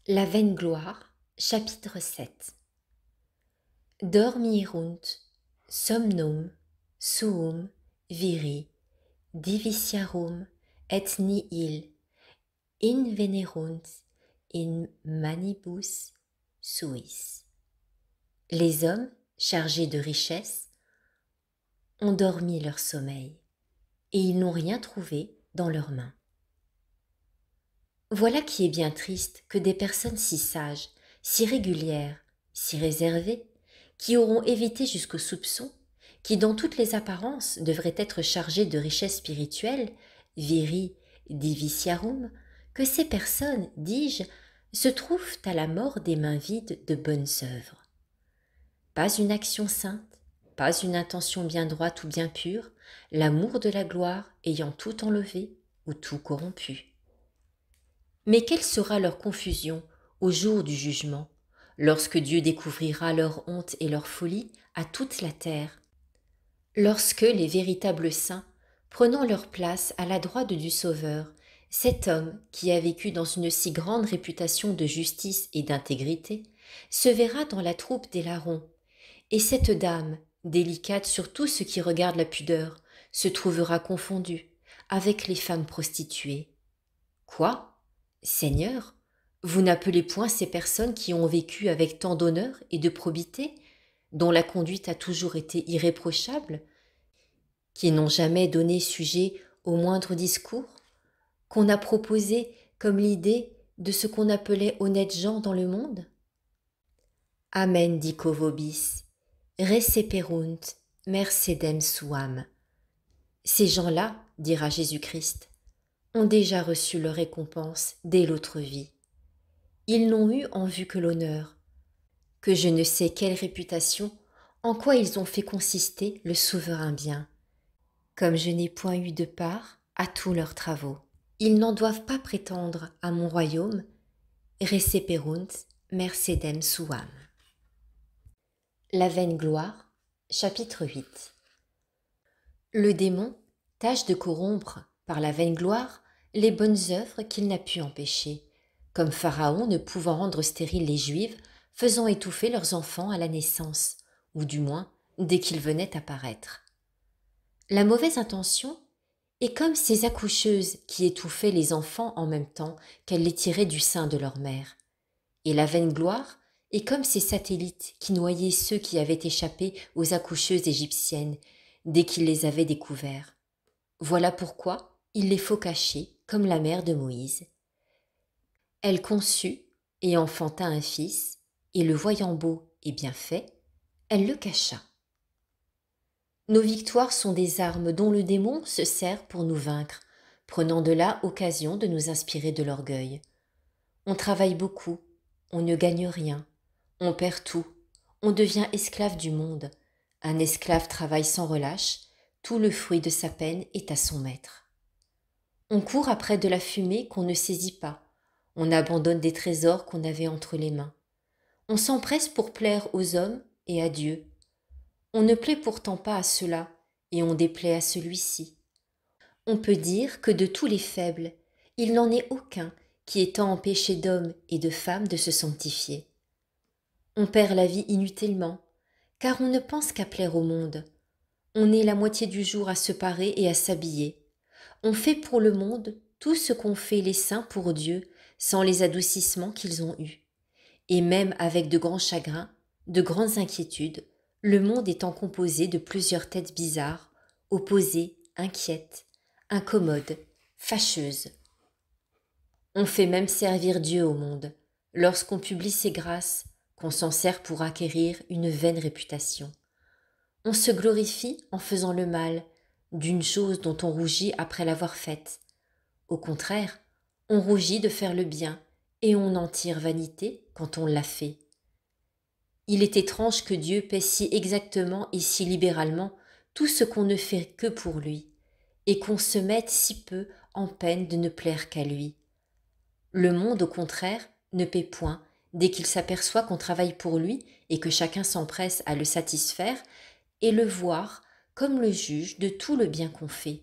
La vaine gloire, chapitre 7. Dormirunt, somnum, suum, viri, diviciarum, et nihil, invenerunt in manibus suis. Les hommes, chargés de richesses, ont dormi leur sommeil, et ils n'ont rien trouvé dans leurs mains. Voilà qui est bien triste que des personnes si sages, si régulières, si réservées, qui auront évité jusqu'au soupçon, qui dans toutes les apparences devraient être chargées de richesses spirituelles, viri diviciarum, que ces personnes, dis-je, se trouvent à la mort des mains vides de bonnes œuvres. Pas une action sainte, pas une intention bien droite ou bien pure, l'amour de la gloire ayant tout enlevé ou tout corrompu. Mais quelle sera leur confusion au jour du jugement, lorsque Dieu découvrira leur honte et leur folie à toute la terre, lorsque les véritables saints, prenant leur place à la droite du Sauveur, cet homme qui a vécu dans une si grande réputation de justice et d'intégrité, se verra dans la troupe des larrons, et cette dame, délicate sur tout ce qui regarde la pudeur, se trouvera confondue avec les femmes prostituées. Quoi ? Seigneur, vous n'appelez point ces personnes qui ont vécu avec tant d'honneur et de probité, dont la conduite a toujours été irréprochable, qui n'ont jamais donné sujet au moindre discours, qu'on a proposé comme l'idée de ce qu'on appelait honnêtes gens dans le monde? Amen dico vobis, receperunt mercedem suam. Ces gens-là, dira Jésus-Christ, ont déjà reçu leur récompense dès l'autre vie. Ils n'ont eu en vue que l'honneur, que je ne sais quelle réputation, en quoi ils ont fait consister le souverain bien. Comme je n'ai point eu de part à tous leurs travaux, ils n'en doivent pas prétendre à mon royaume, receperunt mercedem suam. La vaine gloire, chapitre 8. Le démon tâche de corrompre par la vaine gloire les bonnes œuvres qu'il n'a pu empêcher, comme Pharaon ne pouvant rendre stériles les Juives, faisant étouffer leurs enfants à la naissance, ou du moins dès qu'ils venaient à paraître. La mauvaise intention est comme ces accoucheuses qui étouffaient les enfants en même temps qu'elles les tiraient du sein de leur mère. Et la vaine gloire est comme ces satellites qui noyaient ceux qui avaient échappé aux accoucheuses égyptiennes dès qu'ils les avaient découverts. Voilà pourquoi il les faut cacher comme la mère de Moïse. Elle conçut et enfanta un fils, et le voyant beau et bien fait, elle le cacha. Nos victoires sont des armes dont le démon se sert pour nous vaincre, prenant de là occasion de nous inspirer de l'orgueil. On travaille beaucoup, on ne gagne rien, on perd tout, on devient esclave du monde. Un esclave travaille sans relâche, tout le fruit de sa peine est à son maître. On court après de la fumée qu'on ne saisit pas, on abandonne des trésors qu'on avait entre les mains. On s'empresse pour plaire aux hommes et à Dieu. On ne plaît pourtant pas à cela, et on déplaît à celui-ci. On peut dire que de tous les faibles, il n'en est aucun qui ait tant empêché d'hommes et de femmes de se sanctifier. On perd la vie inutilement, car on ne pense qu'à plaire au monde. On est la moitié du jour à se parer et à s'habiller. On fait pour le monde tout ce qu'ont fait les saints pour Dieu, sans les adoucissements qu'ils ont eus. Et même avec de grands chagrins, de grandes inquiétudes, le monde étant composé de plusieurs têtes bizarres, opposées, inquiètes, incommodes, fâcheuses. On fait même servir Dieu au monde, lorsqu'on publie ses grâces, qu'on s'en sert pour acquérir une vaine réputation. On se glorifie en faisant le mal, d'une chose dont on rougit après l'avoir faite. Au contraire, on rougit de faire le bien, et on en tire vanité quand on l'a fait. Il est étrange que Dieu paie si exactement et si libéralement tout ce qu'on ne fait que pour lui, et qu'on se mette si peu en peine de ne plaire qu'à lui. Le monde, au contraire, ne paie point, dès qu'il s'aperçoit qu'on travaille pour lui et que chacun s'empresse à le satisfaire, et le voir comme le juge de tout le bien qu'on fait.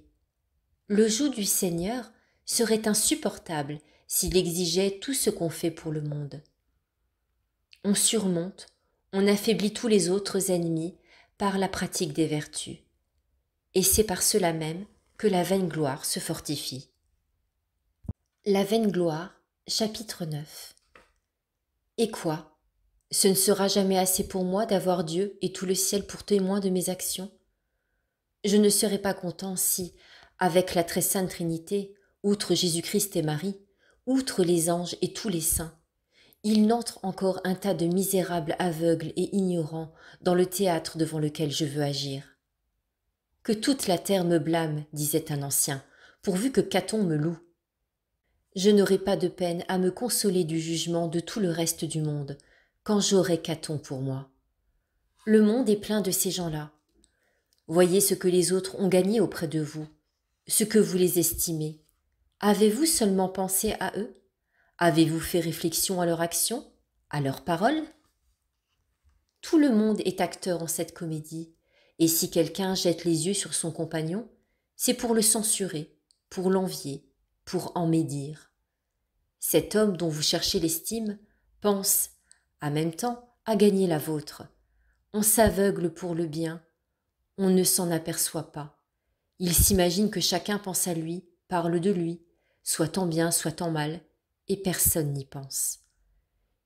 Le joug du Seigneur serait insupportable s'il exigeait tout ce qu'on fait pour le monde. On surmonte, on affaiblit tous les autres ennemis par la pratique des vertus. Et c'est par cela même que la vaine gloire se fortifie. La vaine gloire, chapitre 9. Et quoi? Ce ne sera jamais assez pour moi d'avoir Dieu et tout le ciel pour témoin de mes actions? Je ne serai pas content si, avec la très sainte Trinité, outre Jésus-Christ et Marie, outre les anges et tous les saints, il n'entre encore un tas de misérables aveugles et ignorants dans le théâtre devant lequel je veux agir. Que toute la terre me blâme, disait un ancien, pourvu que Caton me loue. Je n'aurai pas de peine à me consoler du jugement de tout le reste du monde, quand j'aurai Caton pour moi. Le monde est plein de ces gens-là. Voyez ce que les autres ont gagné auprès de vous, ce que vous les estimez. Avez-vous seulement pensé à eux? Avez-vous fait réflexion à leur action, à leurs paroles? Tout le monde est acteur en cette comédie, et si quelqu'un jette les yeux sur son compagnon, c'est pour le censurer, pour l'envier, pour en médire. Cet homme dont vous cherchez l'estime pense, en même temps, à gagner la vôtre. On s'aveugle pour le bien, on ne s'en aperçoit pas. Il s'imagine que chacun pense à lui, parle de lui, soit en bien, soit en mal, et personne n'y pense.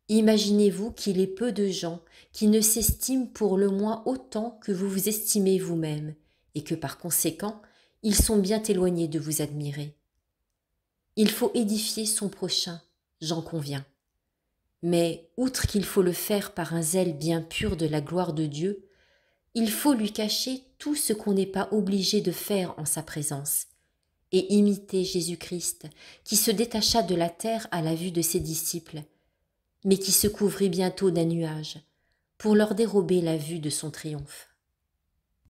Imaginez-vous qu'il est peu de gens qui ne s'estiment pour le moins autant que vous vous estimez vous-même, et que par conséquent, ils sont bien éloignés de vous admirer. Il faut édifier son prochain, j'en conviens. Mais, outre qu'il faut le faire par un zèle bien pur de la gloire de Dieu, il faut lui cacher tout ce qu'on n'est pas obligé de faire en sa présence, et imiter Jésus-Christ, qui se détacha de la terre à la vue de ses disciples, mais qui se couvrit bientôt d'un nuage, pour leur dérober la vue de son triomphe.